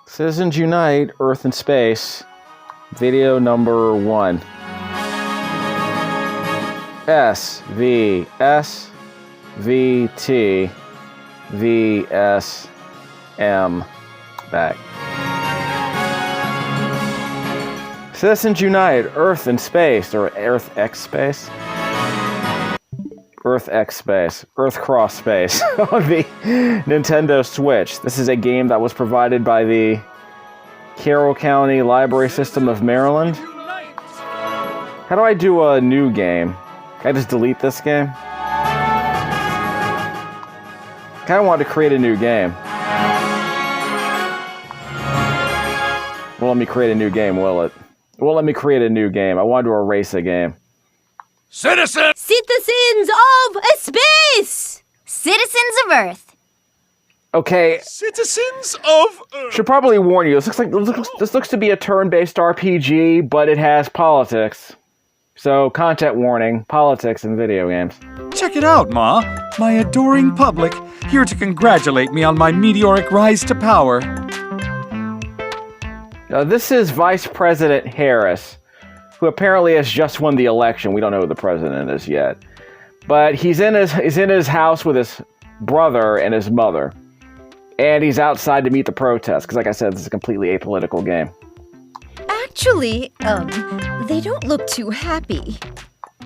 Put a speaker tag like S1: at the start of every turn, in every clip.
S1: Citizens Unite, Earth and Space, video number 1. S, V, S, V, T, V, S, M. Back. Citizens Unite, Earth and Space, or Earth X Space? Earth X Space, Earth Cross Space on the Nintendo Switch. This is a game that was provided by the Carroll County Library System of Maryland. How do I do a new game? Can I just delete this game? I kind of want to create a new game. Won't let me create a new game, will it? It won't let me create a new game. I wanted to erase a game.
S2: Citizens of space! Citizens of Earth.
S1: Okay.
S3: Citizens of Earth.
S1: Should probably warn you. This looks to be a turn-based RPG, but it has politics. So, content warning, politics in video games.
S3: Check it out, Ma. My adoring public, here to congratulate me on my meteoric rise to power.
S1: Now, this is Vice President Harris, who apparently has just won the election. We don't know who the president is yet. But he's in his house with his brother and his mother. And he's outside to meet the protests, because like I said, this is a completely apolitical game.
S4: Actually, they don't look too happy.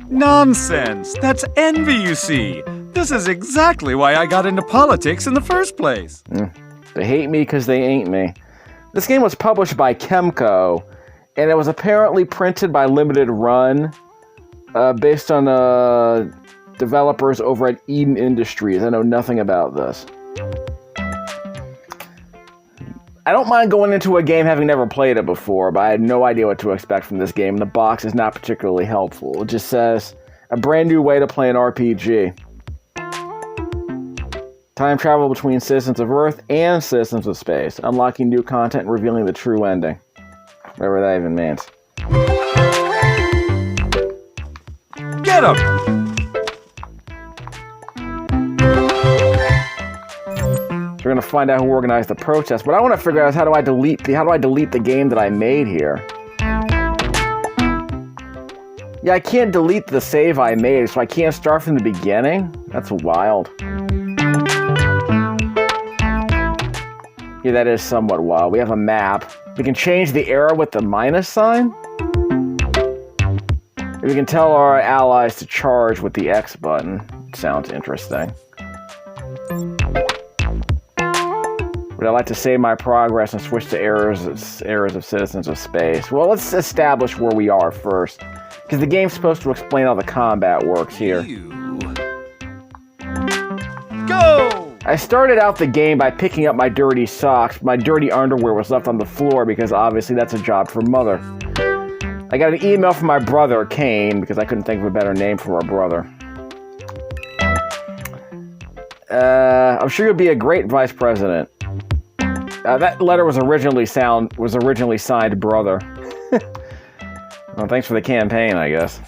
S3: Nonsense! That's envy, you see. This is exactly why I got into politics in the first place.
S1: They hate me because they ain't me. This game was published by Kemco, and it was apparently printed by Limited Run, based on developers over at Eden Industries. I know nothing about this. I don't mind going into a game having never played it before, but I had no idea what to expect from this game. The box is not particularly helpful. It just says, a brand new way to play an RPG. Time travel between Citizens of Earth and Citizens of Space, unlocking new content and revealing the true ending. Whatever that even means.
S3: Get him!
S1: So we're gonna find out who organized the protest. What I want to figure out is how do I delete the game that I made here? Yeah, I can't delete the save I made, so I can't start from the beginning? That's wild. Yeah, that is somewhat wild. We have a map. We can change the arrow with the minus sign. We can tell our allies to charge with the X button. Sounds interesting. Would I like to save my progress and switch to errors of Citizens of Space? Well, let's establish where we are first, because the game's supposed to explain how the combat works here.
S3: Go!
S1: I started out the game by picking up my dirty socks. My dirty underwear was left on the floor because obviously that's a job for Mother. I got an email from my brother, Kane, because I couldn't think of a better name for our brother. I'm sure you'll be a great vice president. That letter was originally signed Brother. Well, thanks for the campaign, I guess.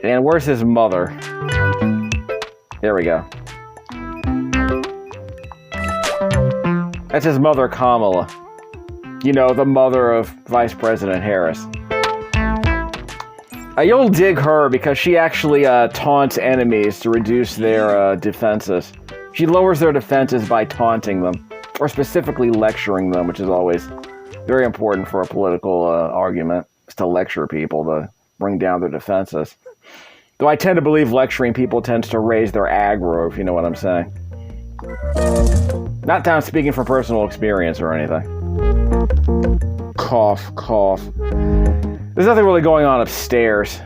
S1: And where's his mother? There we go. That's his mother, Kamala. You know, the mother of Vice President Harris. You'll dig her because she actually taunts enemies to reduce their defenses. She lowers their defenses by taunting them, or specifically lecturing them, which is always very important for a political argument, is to lecture people to bring down their defenses. Though I tend to believe lecturing people tends to raise their aggro, if you know what I'm saying. Not that I'm speaking from personal experience or anything. Cough, cough. There's nothing really going on upstairs.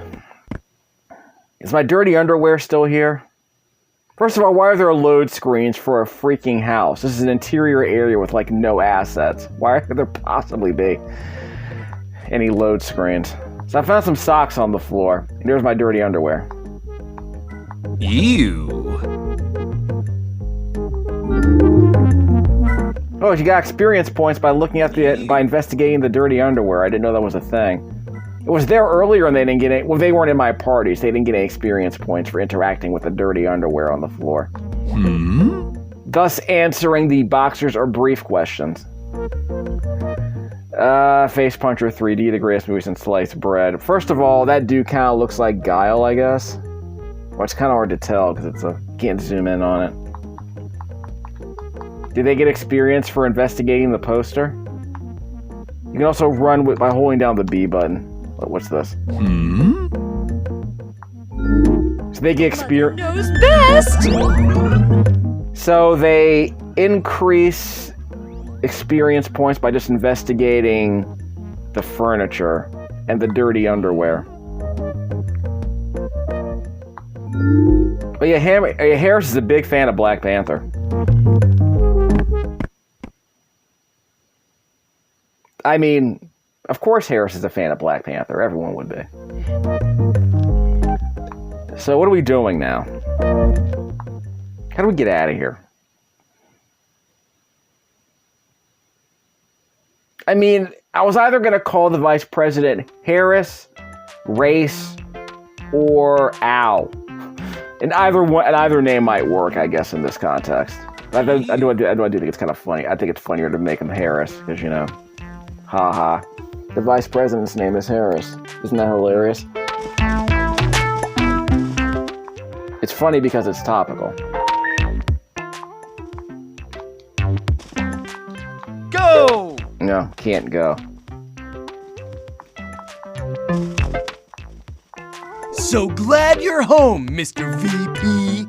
S1: Is my dirty underwear still here? First of all, why are there load screens for a freaking house? This is an interior area with, like, no assets. Why could there possibly be any load screens? So I found some socks on the floor. And here's my dirty underwear.
S3: Ew.
S1: Oh, you got experience points by by investigating the dirty underwear. I didn't know that was a thing. It was there earlier and they didn't get any, well, they weren't in my party, so they didn't get any experience points for interacting with the dirty underwear on the floor. Thus answering the boxers or brief questions. Face Puncher 3D, the greatest movie since sliced bread. First of all, that dude kind of looks like Guile, I guess. Well, it's kind of hard to tell because can't zoom in on it. Did they get experience for investigating the poster? You can also run by holding down the B button. What's this?
S3: Hmm?
S1: So they get experience.
S4: Knows best.
S1: So they increase experience points by just investigating the furniture and the dirty underwear. But yeah, Harris is a big fan of Black Panther. I mean, of course Harris is a fan of Black Panther. Everyone would be. So what are we doing now? How do we get out of here? I mean, I was either going to call the vice president Harris, Race, or Al. And either name might work, I guess, in this context. I do think it's kind of funny. I think it's funnier to make him Harris, because, you know, haha. The vice president's name is Harris. Isn't that hilarious? It's funny because it's topical.
S3: Go!
S1: No, can't go.
S5: So glad you're home, Mr. VP.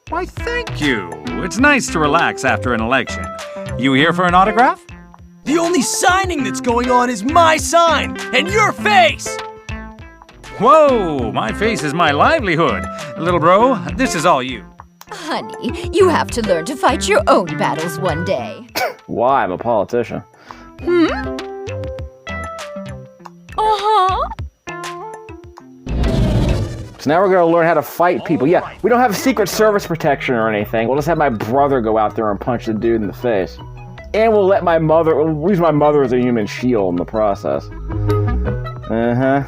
S3: Why, thank you. It's nice to relax after an election. You here for an autograph?
S5: The only signing that's going on is my sign and your face.
S3: Whoa, my face is my livelihood. Little bro, this is all you.
S4: Honey, you have to learn to fight your own battles one day.
S1: Why? I'm a politician.
S4: Uh-huh.
S1: So now we're going to learn how to fight people. Yeah, we don't have Secret Service protection or anything. We'll just have my brother go out there and punch the dude in the face. And we'll use my mother as a human shield in the process. Uh-huh.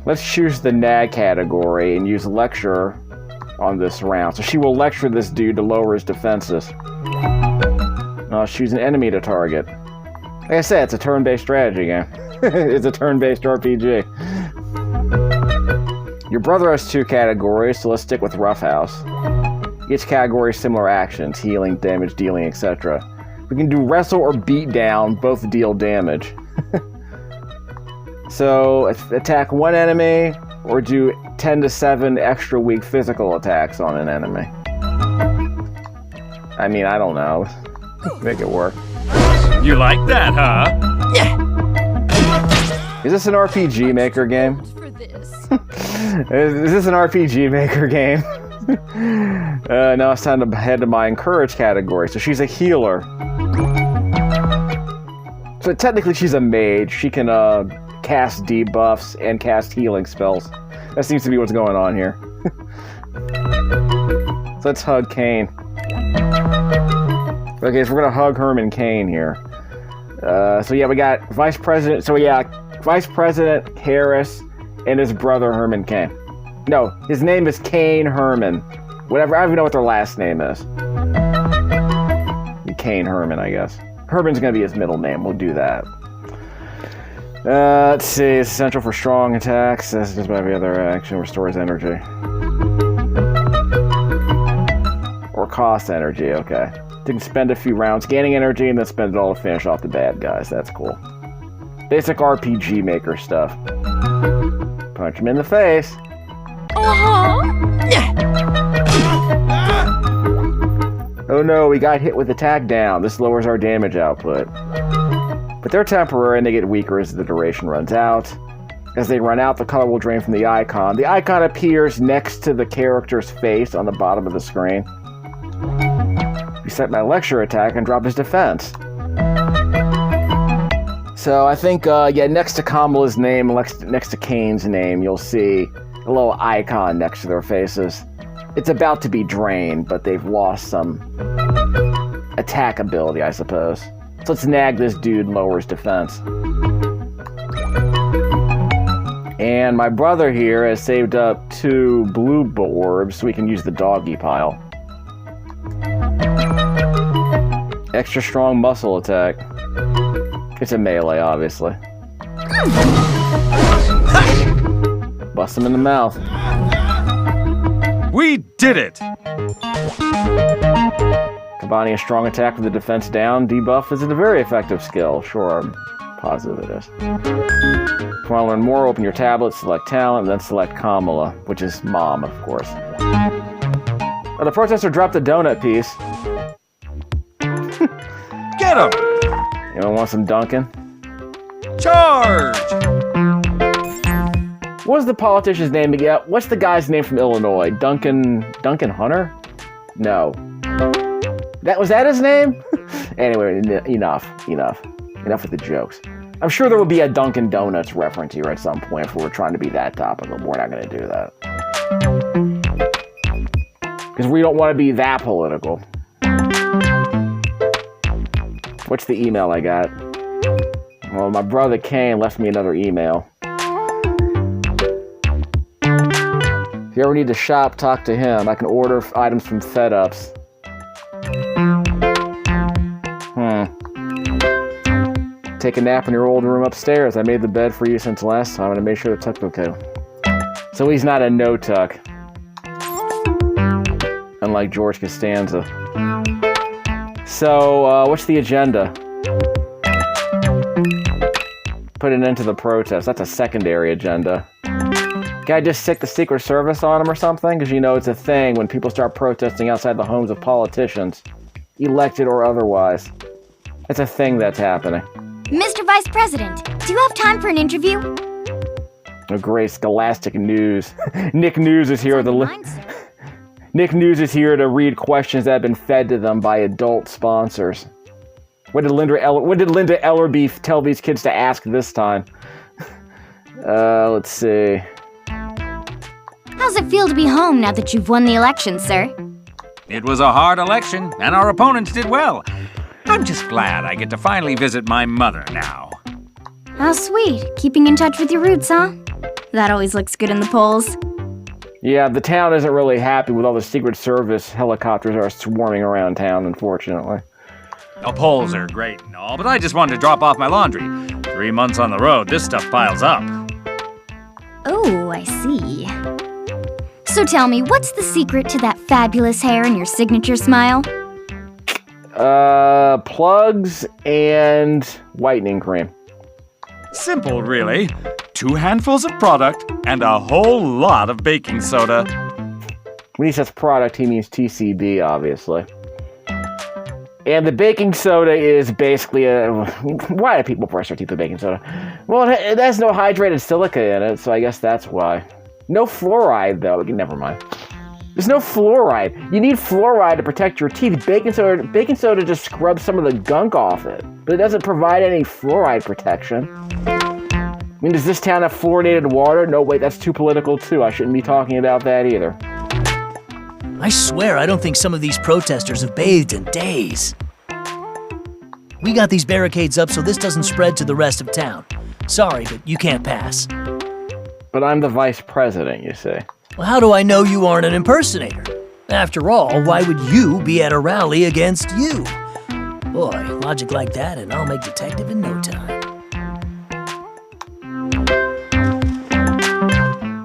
S1: Let's choose the nag category and use lecture on this round. So she will lecture this dude to lower his defenses. I'll choose an enemy to target. Like I said, it's a turn-based strategy game. It's a turn-based RPG. Your brother has 2 categories, so let's stick with Roughhouse. Each category has similar actions: healing, damage dealing, etc. We can do wrestle or beat down, both deal damage. So, attack one enemy, or do 10 to 7 extra weak physical attacks on an enemy. I mean, I don't know. Make it work.
S3: You like that, huh?
S1: Is this an RPG Maker game?
S4: For this.
S1: Is this an RPG Maker game? Now it's time to head to my encourage category. So she's a healer. So technically she's a mage. She can cast debuffs and cast healing spells. That seems to be what's going on here. So let's hug Kane. Okay, so we're gonna hug Herman Cain here. So yeah, we got Vice President. So yeah, Vice President Harris and his brother Herman Cain. No, his name is Kane Herman. Whatever, I don't even know what their last name is. Kane Herman, I guess. Herman's gonna be his middle name. We'll do that. Let's see. It's essential for strong attacks. That's just about every other action. Restores energy. Or costs energy. Okay. You can spend a few rounds gaining energy and then spend it all to finish off the bad guys. That's cool. Basic RPG Maker stuff. Punch him in the face. Oh no, we got hit with the attack down. This lowers our damage output. But they're temporary and they get weaker as the duration runs out. As they run out, the color will drain from the icon. The icon appears next to the character's face on the bottom of the screen. Reset my lecture attack and drop his defense. So I think, yeah, next to Kamala's name, next to Kane's name, you'll see a little icon next to their faces. It's about to be drained, but they've lost some attack ability, I suppose. So let's nag this dude and lower his defense. And my brother here has saved up 2 blue orbs so we can use the doggy pile. Extra strong muscle attack. It's a melee, obviously. Bust him in the mouth.
S3: We did it!
S1: Combining a strong attack with the defense down debuff is a very effective skill. Sure, I'm positive it is. If you want to learn more, open your tablet, select talent, and then select Kamala, which is mom, of course. Oh, the protester dropped a donut piece.
S3: Get him!
S1: Anyone want some Dunkin'?
S3: Charge!
S1: What was the politician's name again? What's the guy's name from Illinois? Duncan Hunter? No. Was that his name? Anyway, enough with the jokes. I'm sure there will be a Dunkin' Donuts reference here at some point if we're trying to be that topical. We're not going to do that. Because we don't want to be that political. What's the email I got? Well, my brother Kane left me another email. If you ever need to shop, talk to him. I can order items from FedUps. Take a nap in your old room upstairs. I made the bed for you since last time, and I made sure the tuck's okay. So he's not a no-tuck. Unlike George Costanza. So, what's the agenda? Put an end to the protest. That's a secondary agenda. Can I just stick the Secret Service on him or something? Because you know it's a thing when people start protesting outside the homes of politicians. Elected or otherwise. It's a thing that's happening.
S2: Mr. Vice President, do you have time for an interview?
S1: Oh, great, scholastic news. Nick News is here. Nick News is here to read questions that have been fed to them by adult sponsors. What did Linda Ellerby tell these kids to ask this time? Let's see.
S2: How's it feel to be home now that you've won the election, sir?
S3: It was a hard election, and our opponents did well. I'm just glad I get to finally visit my mother now.
S2: How sweet. Keeping in touch with your roots, huh? That always looks good in the polls.
S1: Yeah, the town isn't really happy with all the Secret Service helicopters that are swarming around town, unfortunately.
S3: The polls are great and all, but I just wanted to drop off my laundry. 3 months on the road, this stuff piles up.
S2: Oh, I see. So tell me, what's the secret to that fabulous hair and your signature smile?
S1: Plugs and whitening cream.
S3: Simple, really. 2 handfuls of product and a whole lot of baking soda.
S1: When he says product, he means TCB, obviously. And the baking soda is basically why do people brush their teeth with baking soda? Well, it has no hydrated silica in it, so I guess that's why. No fluoride, though. Never mind. There's no fluoride. You need fluoride to protect your teeth. Baking soda just scrubs some of the gunk off it, but it doesn't provide any fluoride protection. I mean, does this town have fluoridated water? No, wait, that's too political, too. I shouldn't be talking about that either.
S5: I swear I don't think some of these protesters have bathed in days. We got these barricades up so this doesn't spread to the rest of town. Sorry, but you can't pass.
S1: But I'm the vice president, you see.
S5: Well, how do I know you aren't an impersonator? After all, why would you be at a rally against you? Boy, logic like that and I'll make detective in no time.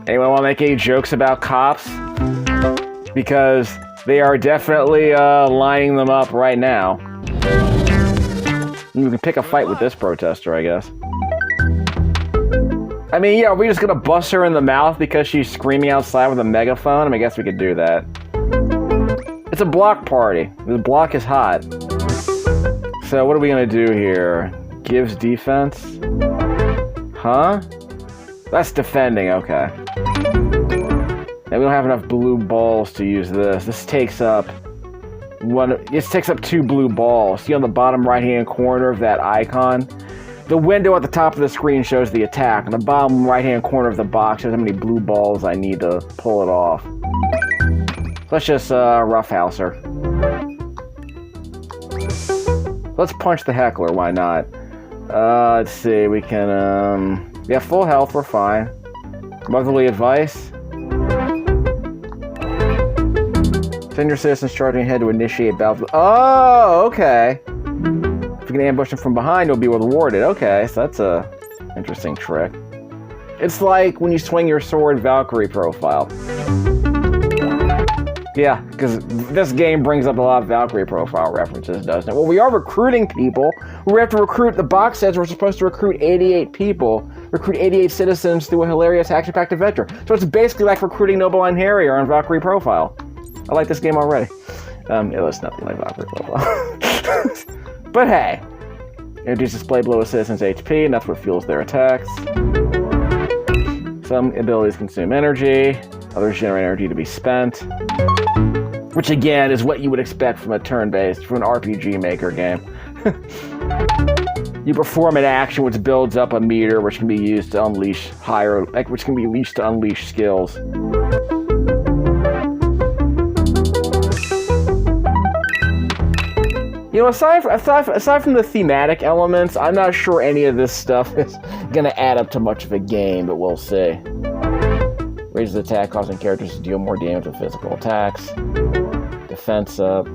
S1: Anyone want to make any jokes about cops? Because they are definitely lining them up right now. You can pick a fight with this protester, I guess. I mean, yeah, are we just gonna bust her in the mouth because she's screaming outside with a megaphone? I mean, I guess we could do that. It's a block party. The block is hot. So what are we gonna do here? Gives defense? Huh? That's defending, okay. Now we don't have enough blue balls to use this. This takes up 2 blue balls. See on the bottom right-hand corner of that icon? The window at the top of the screen shows the attack, and the bottom right-hand corner of the box shows how many blue balls I need to pull it off. Let's just roughhouse her. Let's punch the heckler, why not? Let's see, we can, yeah, full health, we're fine. Motherly advice. Send your citizens charging ahead to initiate battle. Oh, okay. If you can ambush them from behind, you'll be rewarded. Okay, so that's a interesting trick. It's like when you swing your sword Valkyrie profile. Yeah, because this game brings up a lot of Valkyrie profile references, doesn't it? Well, we are recruiting people. We have to recruit, the box says we're supposed to recruit 88 people, recruit 88 citizens through a hilarious action-packed adventure. So it's basically like recruiting Noble-Line Harrier on Valkyrie profile. I like this game already. Yeah, it's nothing like Valkyrie profile. But hey, introduce display below a citizen's HP, and that's what fuels their attacks. Some abilities consume energy, others generate energy to be spent. Which again is what you would expect from a turn-based, from an RPG Maker game. You perform an action which builds up a meter, which can be used to unleash skills. You know, aside from the thematic elements, I'm not sure any of this stuff is gonna add up to much of a game, but we'll see. Raises attack, causing characters to deal more damage with physical attacks. Defense up.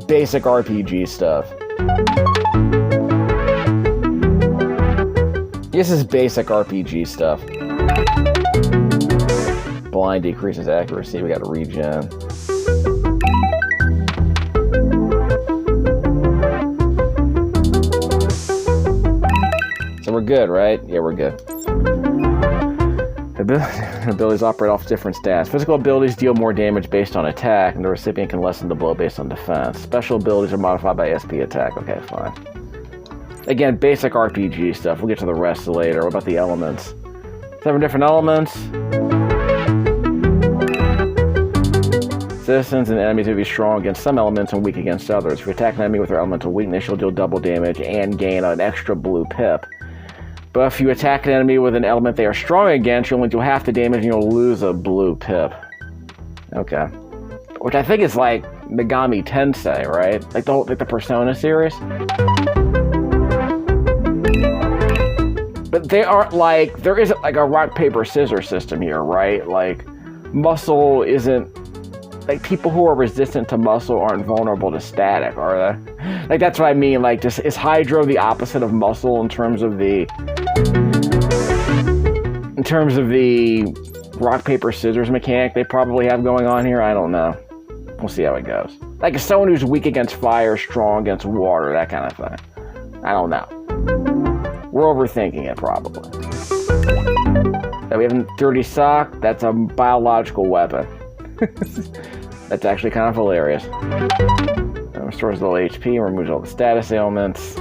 S1: Basic RPG stuff. This is basic RPG stuff. Blind decreases accuracy, we got a regen. So we're good, right? Yeah, we're good. Abilities operate off different stats. Physical abilities deal more damage based on attack, and the recipient can lessen the blow based on defense. Special abilities are modified by SP attack. Okay, fine. Again, basic RPG stuff. We'll get to the rest later. What about the elements? 7 different elements. Citizens and enemies will be strong against some elements and weak against others. If you attack an enemy with their elemental weakness, you'll deal double damage and gain an extra blue pip. But if you attack an enemy with an element they are strong against, you'll only do half the damage and you'll lose a blue pip. Okay. Which I think is like Megami Tensei, right? Like the Persona series? But they aren't like, there isn't like a rock, paper, scissors system here, right? Like, muscle isn't, like people who are resistant to muscle aren't vulnerable to static, are they? Like that's what I mean, like just, is Hydro the opposite of muscle in terms of the rock, paper, scissors mechanic they probably have going on here? I don't know. We'll see how it goes. Like someone who's weak against fire, strong against water, that kind of thing. I don't know. We're overthinking it, probably. Now we have a dirty sock. That's a biological weapon. That's actually kind of hilarious. Restores a little HP and removes all the status ailments.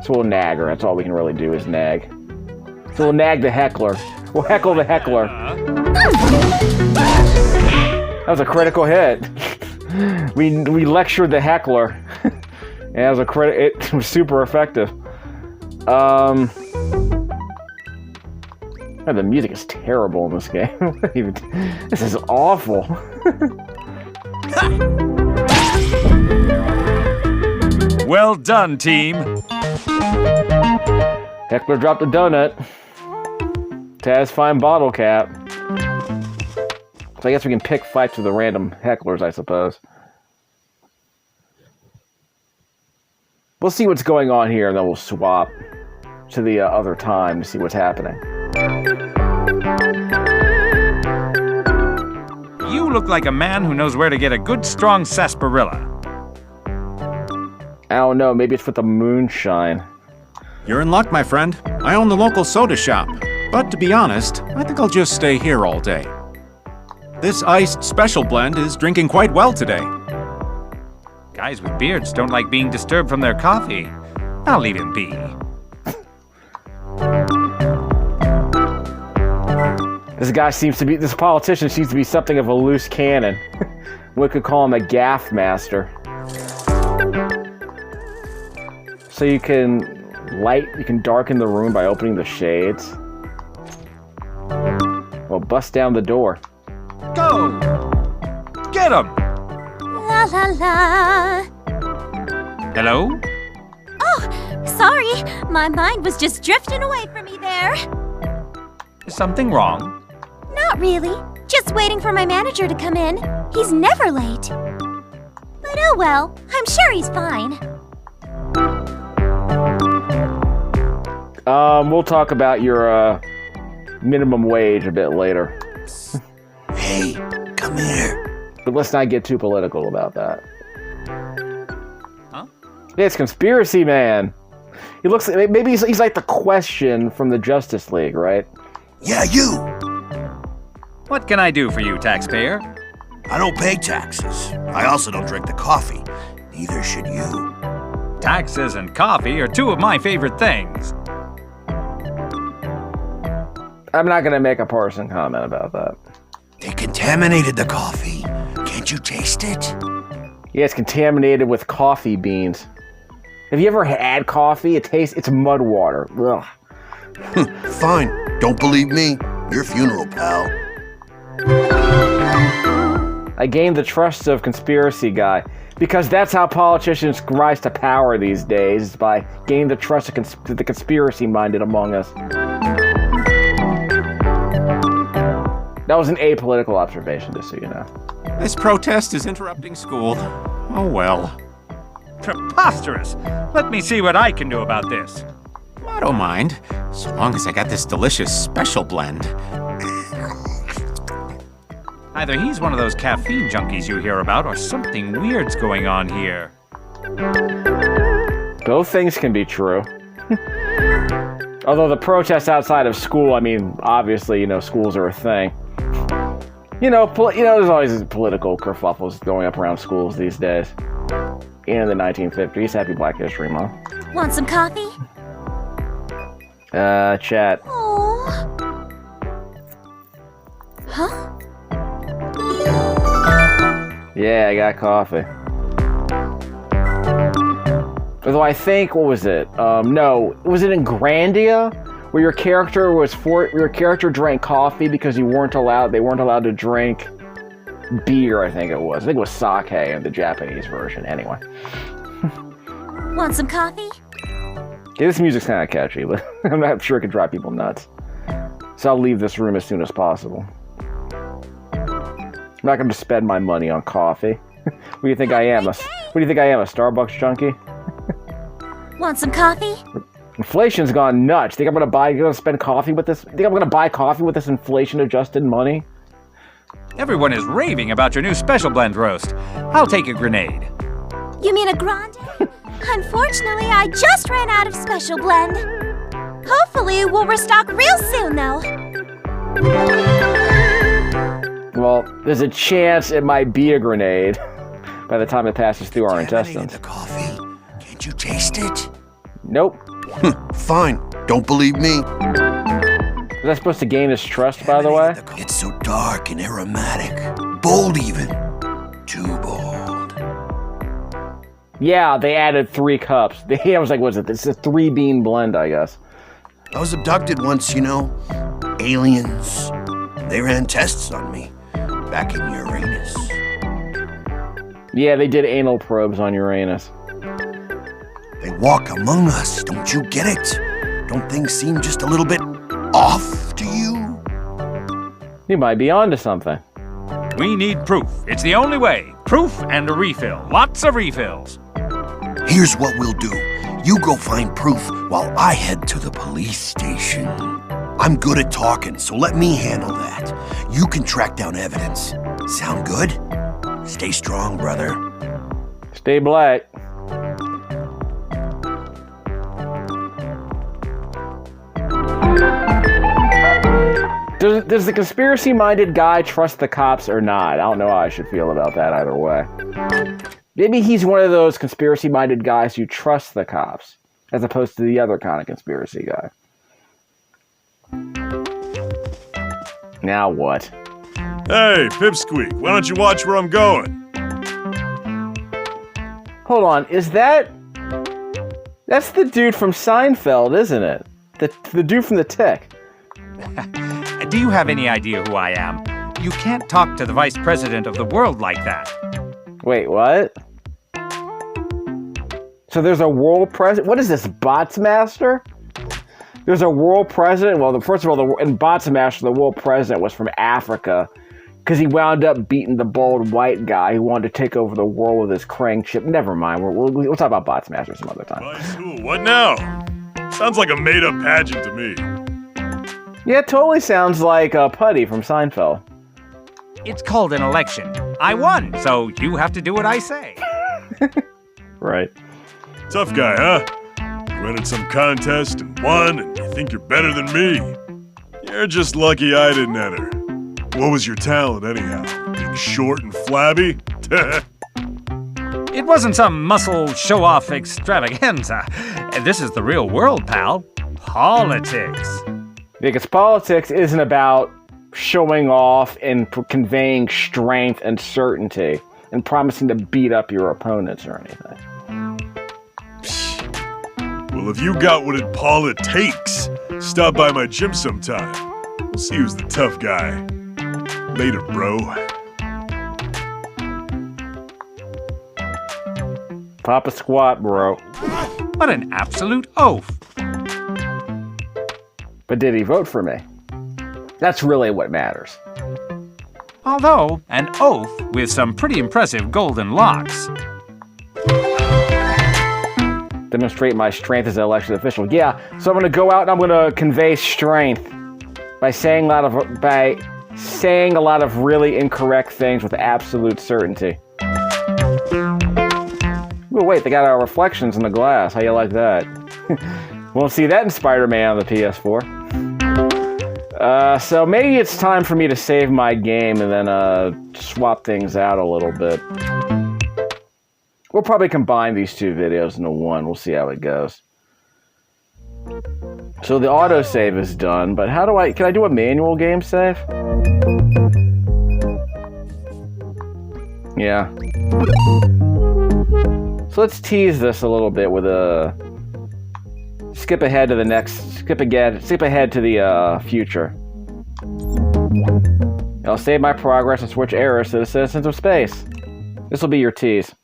S1: So we'll nag her. That's all we can really do is nag. So we'll nag the heckler. We'll heckle the heckler. That was a critical hit. We lectured the heckler. And it was super effective. Oh, the music is terrible in this game. This is awful.
S3: Well done, team.
S1: Heckler dropped a donut. Taz find bottle cap. So I guess we can pick fights with the random hecklers, I suppose. We'll see what's going on here, and then we'll swap to the other time to see what's happening.
S3: You look like a man who knows where to get a good, strong sarsaparilla.
S1: I don't know, maybe it's with the moonshine.
S6: You're in luck, my friend. I own the local soda shop. But to be honest, I think I'll just stay here all day. This iced special blend is drinking quite well today.
S3: Guys with beards don't like being disturbed from their coffee. I'll leave him be.
S1: This politician seems to be something of a loose cannon. We could call him a gaff master. So you can darken the room by opening the shades. Well, bust down the door.
S3: Go! Get him!
S2: La la la.
S3: Hello?
S2: Oh, sorry. My mind was just drifting away from me there.
S3: Is something wrong?
S2: Not really. Just waiting for my manager to come in. He's never late. But But oh well, I'm sure he's fine.
S1: We'll talk about your, minimum wage a bit later.
S7: Hey, come here.
S1: But let's not get too political about that.
S3: Huh?
S1: Yeah, it's Conspiracy Man. He looks like, maybe he's like the Question from the Justice League, right?
S7: Yeah, you.
S3: What can I do for you, taxpayer?
S7: I don't pay taxes. I also don't drink the coffee. Neither should you.
S3: Taxes and coffee are two of my favorite things.
S1: I'm not gonna make a partisan comment about that.
S7: They contaminated the coffee. Can't you taste it?
S1: Yeah, it's contaminated with coffee beans. Have you ever had coffee? It's mud water. Ugh.
S7: Fine. Don't believe me? Your funeral, pal.
S1: I gained the trust of Conspiracy Guy. Because that's how politicians rise to power these days, is by gaining the trust of the conspiracy-minded among us. That was an apolitical observation, just so you know.
S6: This protest is interrupting school. Oh well.
S3: Preposterous! Let me see what I can do about this.
S6: I don't mind, so long as I got this delicious special blend.
S3: Either he's one of those caffeine junkies you hear about, or something weird's going on here.
S1: Both things can be true. Although the protests outside of school, I mean, obviously, schools are a thing. There's always political kerfuffles going up around schools these days. In the 1950s, happy Black History Month.
S2: Want some coffee?
S1: Chat.
S2: Oh. Huh?
S1: Yeah, I got coffee. Although I think, what was it? No, was it in Grandia? Where your character drank coffee because they weren't allowed to drink beer, I think it was. I think it was sake in the Japanese version, anyway.
S2: Want some coffee?
S1: Yeah, this music's kind of catchy, but I'm not sure it could drive people nuts. So I'll leave this room as soon as possible. I'm not going to spend my money on coffee. What do you think I am? What do you think I am, a Starbucks junkie?
S2: Want some coffee?
S1: Inflation's gone nuts. Think I'm gonna spend coffee with this? Think I'm gonna buy coffee with this inflation-adjusted money?
S3: Everyone is raving about your new special blend roast. I'll take a grenade.
S2: You mean a grande? Unfortunately, I just ran out of special blend. Hopefully, we'll restock real soon, though.
S1: Well, there's a chance it might be a grenade by the time it passes through our intestines.
S7: The coffee. Can't you taste it?
S1: Nope.
S7: Fine. Don't believe me?
S1: Was that supposed to gain his trust, by the way?
S7: It's so dark and aromatic. Bold even. Too bold.
S1: Yeah, they added 3 cups. I was like, what's it? It's a 3-bean blend, I guess.
S7: I was abducted once, Aliens. They ran tests on me. Back in Uranus.
S1: Yeah, they did anal probes on Uranus.
S7: They walk among us, don't you get it? Don't things seem just a little bit off to you?
S1: You might be onto something.
S3: We need proof. It's the only way. Proof and a refill. Lots of refills.
S7: Here's what we'll do. You go find proof while I head to the police station. I'm good at talking, so let me handle that. You can track down evidence. Sound good? Stay strong, brother.
S1: Stay black. Does the conspiracy-minded guy trust the cops or not? I don't know how I should feel about that either way. Maybe he's one of those conspiracy-minded guys who trusts the cops, as opposed to the other kind of conspiracy guy. Now what?
S8: Hey, Pipsqueak, why don't you watch where I'm going?
S1: Hold on, that's the dude from Seinfeld, isn't it? The dude from The Tick.
S3: Do you have any idea who I am? You can't talk to the vice president of the world like that.
S1: Wait, what? So there's a world president? What is this, Bots Master? There's a world president? Well, first of all, in Bots Master, the world president was from Africa. Because he wound up beating the bald white guy who wanted to take over the world with his Krang chip. Never mind. We'll talk about Bots Master some other time.
S8: Vice who? What now? Sounds like a made-up pageant to me.
S1: Yeah, it totally sounds like Putty from Seinfeld.
S9: It's called an election. I won, so you have to do what I say.
S1: Right.
S8: Tough guy, huh? You entered some contest and won, and you think you're better than me. You're just lucky I didn't enter. What was your talent, anyhow? Being short and flabby?
S9: It wasn't some muscle show-off extravaganza. This is the real world, pal. Politics.
S1: Because politics isn't about showing off and conveying strength and certainty and promising to beat up your opponents or anything.
S8: Well, if you got what it takes, stop by my gym sometime. We'll see who's the tough guy. Later, bro.
S1: Pop a squat, bro.
S9: What an absolute oaf.
S1: But did he vote for me? That's really what matters.
S9: Although, an oaf with some pretty impressive golden locks.
S1: Demonstrate my strength as an elected official. Yeah, so I'm going to go out and I'm going to convey strength by saying a lot of really incorrect things with absolute certainty. Oh, wait, they got our reflections in the glass. How you like that? Won't see that in Spider-Man on the PS4. So maybe it's time for me to save my game and then swap things out a little bit. We'll probably combine these two videos into one. We'll see how it goes. So the autosave is done, but can I do a manual game save? Yeah. So let's tease this a little bit with a skip ahead to the future. I'll save my progress and switch errors to the citizens of space. This will be your tease.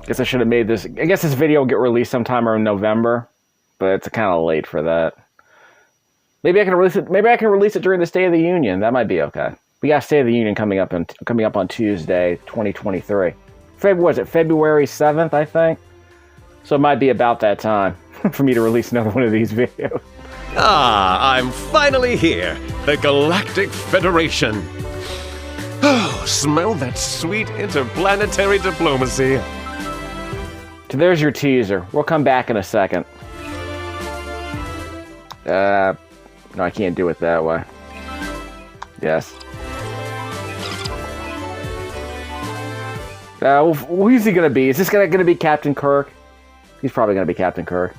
S1: Guess I should have made this. I guess this video will get released sometime in November, but it's kind of late for that. Maybe I can release it. Maybe I can release it during the State of the Union. That might be okay. We got State of the Union coming up on Tuesday, 2023. Was it February 7th? I think. So it might be about that time for me to release another one of these videos.
S10: Ah, I'm finally here. The Galactic Federation. Oh, smell that sweet interplanetary diplomacy.
S1: So there's your teaser. We'll come back in a second. No, I can't do it that way. Yes. Who's he gonna be? Is this gonna be Captain Kirk? He's probably gonna be Captain Kirk.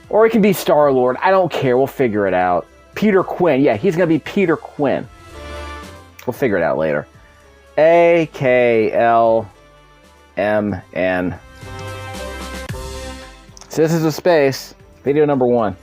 S1: Or he can be Star-Lord. I don't care. We'll figure it out. Peter Quinn. Yeah, he's gonna be Peter Quinn. We'll figure it out later. AKLMN. Citizens of Space, video number 1.